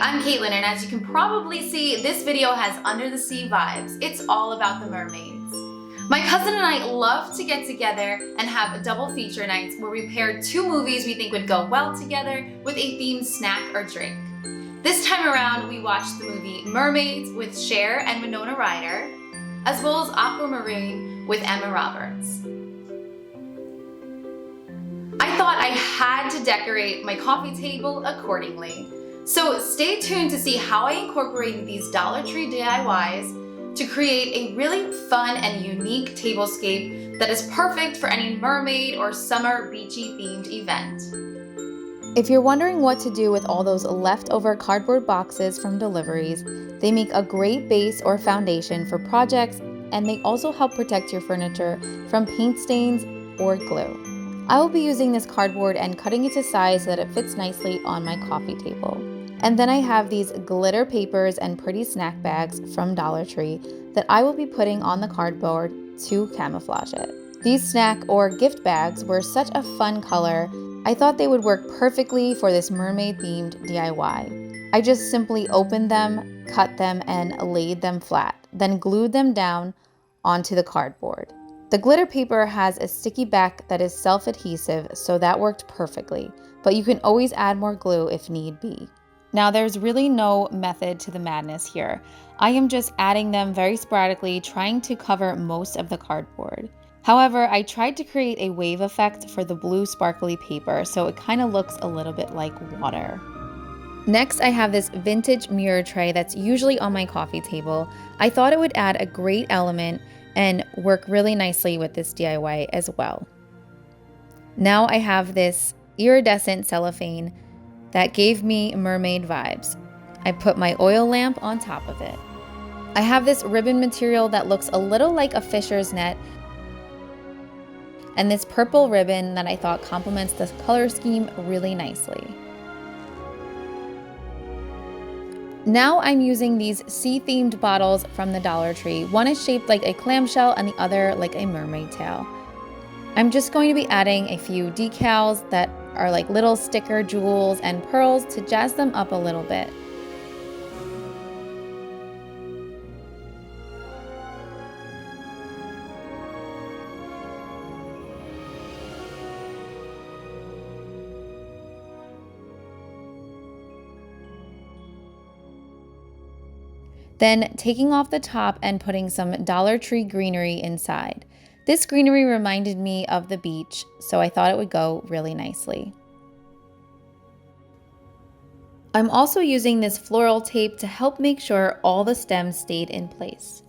I'm Caitlin, and as you can probably see, this video has under the sea vibes. It's all about the mermaids. My cousin and I love to get together and have double feature nights where we pair two movies we think would go well together with a themed snack or drink. This time around, we watched the movie Mermaids with Cher and Winona Ryder, as well as Aquamarine with Emma Roberts. I thought I had to decorate my coffee table accordingly. So stay tuned to see how I incorporated these Dollar Tree DIYs to create a really fun and unique tablescape that is perfect for any mermaid or summer beachy themed event. If you're wondering what to do with all those leftover cardboard boxes from deliveries, they make a great base or foundation for projects, and they also help protect your furniture from paint stains or glue. I will be using this cardboard and cutting it to size so that it fits nicely on my coffee table. And then I have these glitter papers and pretty snack bags from Dollar Tree that I will be putting on the cardboard to camouflage it. These snack or gift bags were such a fun color, I thought they would work perfectly for this mermaid themed DIY. I just simply opened them, cut them, and laid them flat, then glued them down onto the cardboard. The glitter paper has a sticky back that is self-adhesive, so that worked perfectly, but you can always add more glue if need be. Now there's really no method to the madness here. I am just adding them very sporadically, trying to cover most of the cardboard. However, I tried to create a wave effect for the blue sparkly paper, so it kind of looks a little bit like water. Next, I have this vintage mirror tray that's usually on my coffee table. I thought it would add a great element and work really nicely with this DIY as well. Now I have this iridescent cellophane that gave me mermaid vibes. I put my oil lamp on top of it. I have this ribbon material that looks a little like a fisher's net, and this purple ribbon that I thought complements this color scheme really nicely. Now I'm using these sea-themed bottles from the Dollar Tree. One is shaped like a clamshell and the other like a mermaid tail. I'm just going to be adding a few decals that are like little sticker jewels and pearls to jazz them up a little bit. Then taking off the top and putting some Dollar Tree greenery inside. This greenery reminded me of the beach, so I thought it would go really nicely. I'm also using this floral tape to help make sure all the stems stayed in place.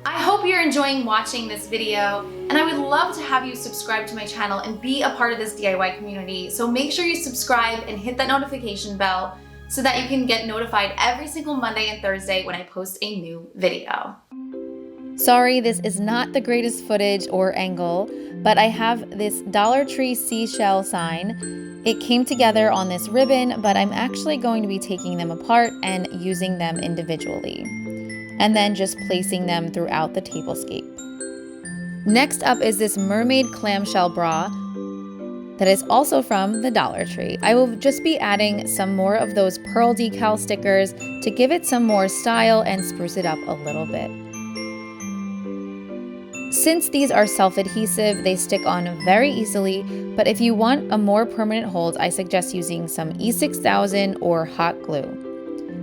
I hope you're enjoying watching this video, and I would love to have you subscribe to my channel and be a part of this DIY community. So make sure you subscribe and hit that notification bell so that you can get notified every single Monday and Thursday when I post a new video. Sorry, this is not the greatest footage or angle, but I have this Dollar Tree seashell sign. It came together on this ribbon, but I'm actually going to be taking them apart and using them individually, and then just placing them throughout the tablescape. Next up is this mermaid clamshell bra that is also from the Dollar Tree. I will just be adding some more of those pearl decal stickers to give it some more style and spruce it up a little bit. Since these are self-adhesive, they stick on very easily, but if you want a more permanent hold, I suggest using some E6000 or hot glue.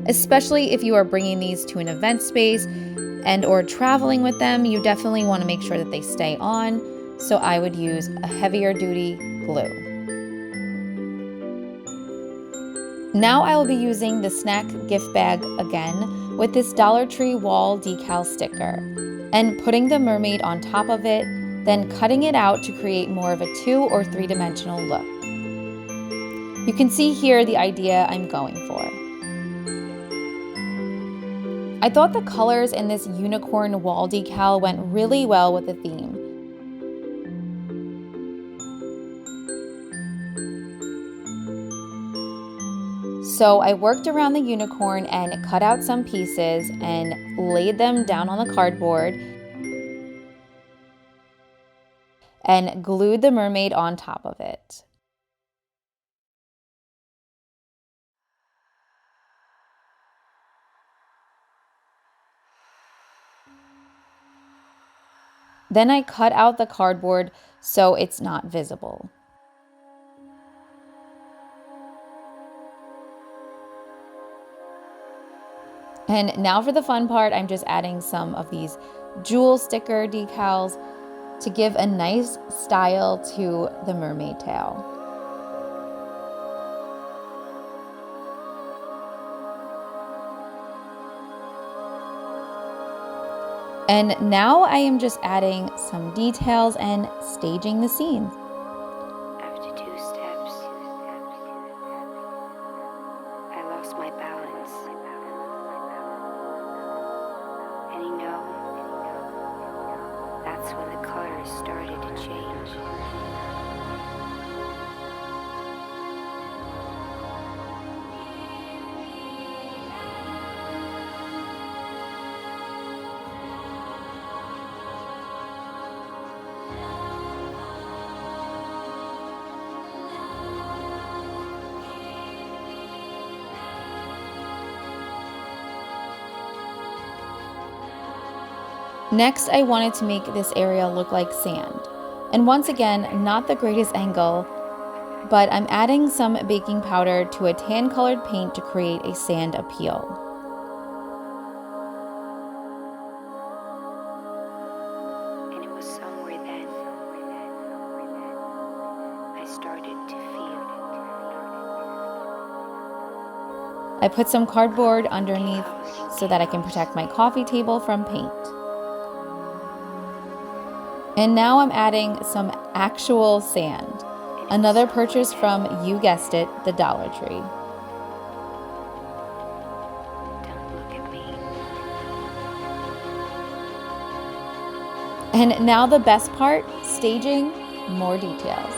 Especially if you are bringing these to an event space and or traveling with them, you definitely want to make sure that they stay on, so I would use a heavier duty glue. Now I will be using the snack gift bag again with this Dollar Tree wall decal sticker and putting the mermaid on top of it, then cutting it out to create more of a 2 or 3-dimensional look. You can see here the idea I'm going for. I thought the colors in this unicorn wall decal went really well with the theme. So I worked around the unicorn and cut out some pieces and laid them down on the cardboard and glued the mermaid on top of it. Then I cut out the cardboard so it's not visible. And now for the fun part, I'm just adding some of these jewel sticker decals to give a nice style to the mermaid tail. And now I am just adding some details and staging the scene. After 2 steps, I lost my balance. And you know, that's when the colors started to change. Next, I wanted to make this area look like sand. And once again, not the greatest angle, but I'm adding some baking powder to a tan-colored paint to create a sand appeal. And it was somewhere then I started to feel. I put some cardboard underneath so that I can protect my coffee table from paint. And now I'm adding some actual sand. Another purchase from, you guessed it, the Dollar Tree. Don't look at me. And now the best part, staging more details.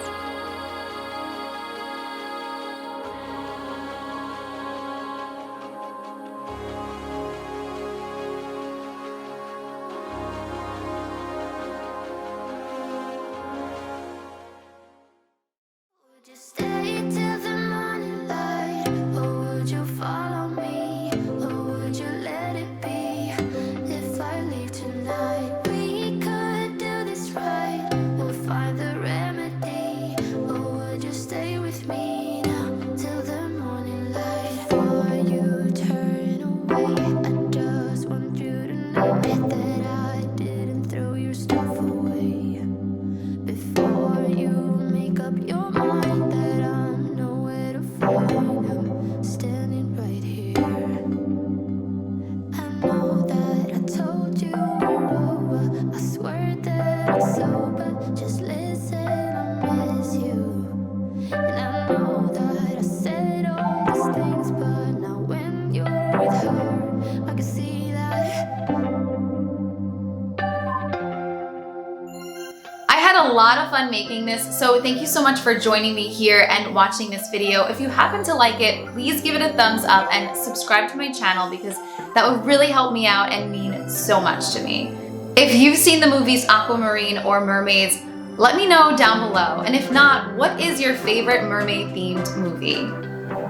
A lot of fun making this, so thank you so much for joining me here and watching this video. If you happen to like it, please give it a thumbs up and subscribe to my channel because that would really help me out and mean so much to me. If you've seen the movies Aquamarine or Mermaids, let me know down below. And if not, what is your favorite mermaid themed movie?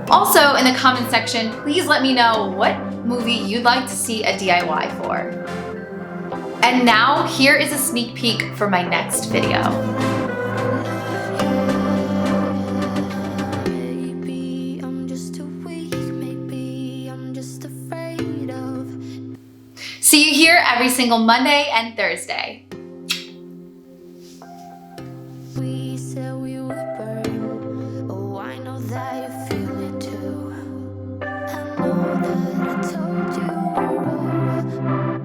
Also in the comment section, please let me know what movie you'd like to see a DIY for. And now, here is a sneak peek for my next video. See you here every single Monday and Thursday. We said we would burn. Oh, I know that you feel it too. I know that I told you.